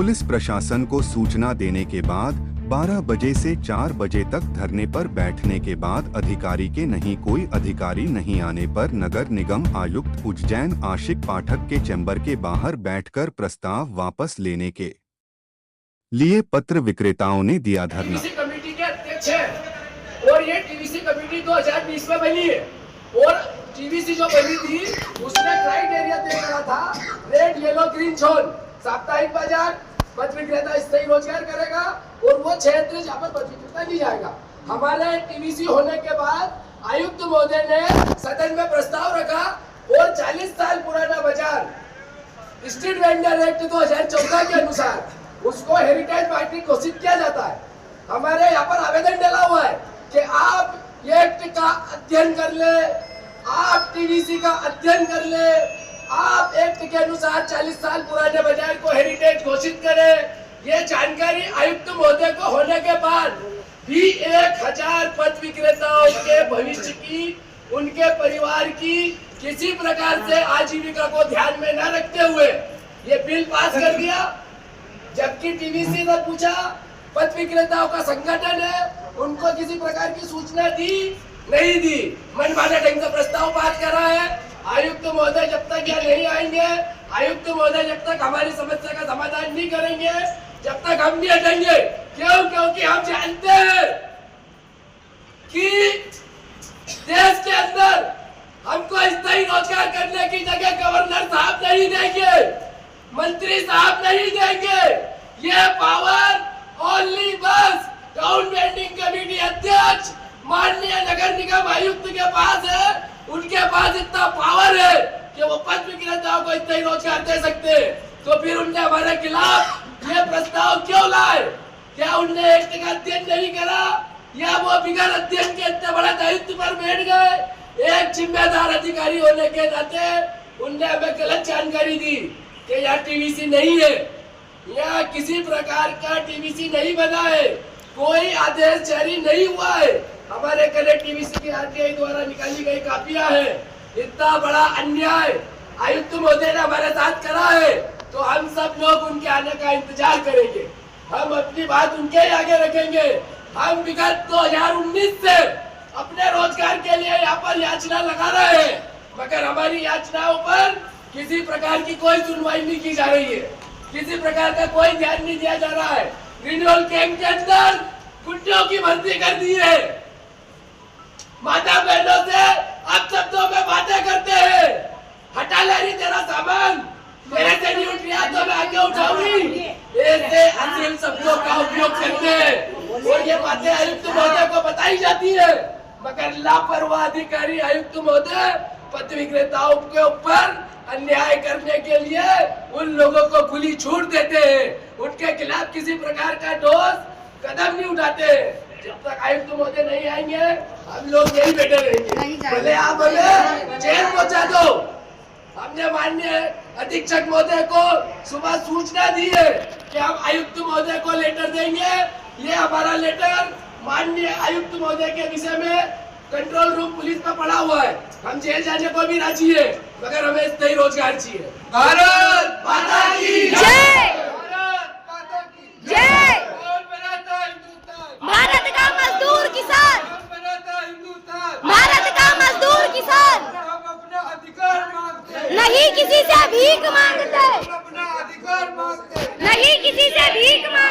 Police प्रशासन को सूचना देने के बाद 12 बजे से 4 बजे तक धरने पर बैठने के बाद अधिकारी के नहीं कोई अधिकारी नहीं आने पर नगर निगम आयुक्त उज्जैन आशिक पाठक के चैम्बर के बाहर बैठकर प्रस्ताव वापस लेने के लिए पत्र विक्रेताओं ने दिया धरना। टीवीसी कमेटी के अध्यक्ष हैं और ये टीवीसी कमेटी 2020 में बनी है और टीवीसी जो बनी थी उसने क्राइटेरिया तय करा था, रेड येलो ग्रीन जोन, साप्ताहिक बाजार, पथ विक्रेता स्थायी रोजगार करेगा और वो क्षेत्र जहाँ पर पथ विक्रेता नहीं जाएगा। हमारे टीवीसी होने के बाद आयुक्त महोदय ने सदन में प्रस्ताव रखा और 40 साल पुराना बाजार स्ट्रीट वेंडर एक्ट 2014 के अनुसार उसको हेरिटेज पार्टी घोषित किया जाता है। हमारे यहाँ पर आवेदन डाला हुआ है कि आप ये एक्ट का अध्ययन कर ले, आप टीवीसी का अध्ययन कर ले, आप एक्ट के अनुसार 40 साल पुराने बाजार को हेरिटेज घोषित करें। ये जानकारी आयुक्त महोदय को होने के बाद भी 1000 पथ विक्रेताओं के भविष्य की, उनके परिवार की किसी प्रकार से आजीविका को ध्यान में न रखते हुए ये बिल पास कर दिया। जबकि टीवीसी ने पूछा, पथ विक्रेताओं का संगठन है, उनको किसी प्रकार की सूचना दी नहीं दी, मनमाने ढंग से प्रस्ताव पास करा है। आयुक्त महोदय जब तक यहाँ नहीं आएंगे, आयुक्त महोदय जब तक हमारी समस्या का समाधान नहीं करेंगे, जब तक हम नहीं हटेंगे। क्यों? क्योंकि हम जानते हैं कि देश के अंदर हमको स्थायी रोजगार करने की जगह गवर्नर साहब नहीं देंगे, मंत्री साहब नहीं देंगे। ये पावर ओनली बस गवर्नमेंटिंग कमेटी अध्यक्ष माननीय नगर निगम आयुक्त के पास है। उनके पास इतना पावर है कि वो पथ विक्रेताओं को इतना ही रोजगार दे सकते हैं। तो फिर उनने हमारे खिलाफ ये प्रस्ताव क्यों लाए? क्या उनने एक्ट का अध्ययन नहीं करा या वो बिगैर अध्ययन के इतने बड़े दायित्व पर बैठ गए? एक जिम्मेदार अधिकारी होने के नाते उनने हमें गलत जानकारी दी कि यहाँ टीवीसी नहीं है, यहाँ किसी प्रकार का टीवीसी नहीं बना है, कोई आदेश जारी नहीं हुआ है। हमारे कले टीवीसी की आरटीआई द्वारा निकाली गई कापियां है। इतना बड़ा अन्याय आयुक्त महोदय ने हमारे साथ करा है, तो हम सब लोग उनके आने का इंतजार करेंगे। हम अपनी बात उनके ही आगे रखेंगे। हम विगत 2019 से अपने रोजगार के लिए यहाँ पर याचना लगा रहे हैं, मगर हमारी याचनाओं पर किसी प्रकार की कोई सुनवाई नहीं की जा रही है, किसी प्रकार का कोई ध्यान नहीं दिया जा रहा है। रिन्यूअल कैंप के अंदर गुंडों की भर्ती कर दी है। माता बहनों से आप शब्दों में बातें करते हैं, हटा ले रही तेरा सामान, मेरे से नहीं उठ रहा तो मैं आगे उठाऊंगी, ऐसे अश्लील शब्दों का उपयोग करते हैं। और ये बातें आयुक्त महोदय को बताई जाती है, मगर लापरवाह अधिकारी आयुक्त महोदय पथ विक्रेताओं के ऊपर अन्याय करने के लिए उन लोगों को खुली छूट देते हैं। उनके खिलाफ किसी प्रकार का ठोस कदम नहीं उठाते। जब तक आयुक्त महोदय नहीं आएंगे हम लोग यही बैठे रहेंगे। भले आप हमें जेल पहुंचा दो। हमने माननीय अधीक्षक महोदय को सुबह सूचना दी है कि हम आयुक्त महोदय को लेटर देंगे। ये हमारा लेटर माननीय आयुक्त महोदय के विषय में कंट्रोल रूम पुलिस में पड़ा हुआ है। हम जेल जाने को भी राजी है, मगर हमें स्थायी रोजगार चाहिए। भारत माता की जय। जय। भारत का मजदूर किसान, भारत का मजदूर किसान हम अपना अधिकार मांगते हैं, नहीं किसी से भीख मांगते, अपना अधिकार मांगते हैं। नहीं किसी से भीख मांगते।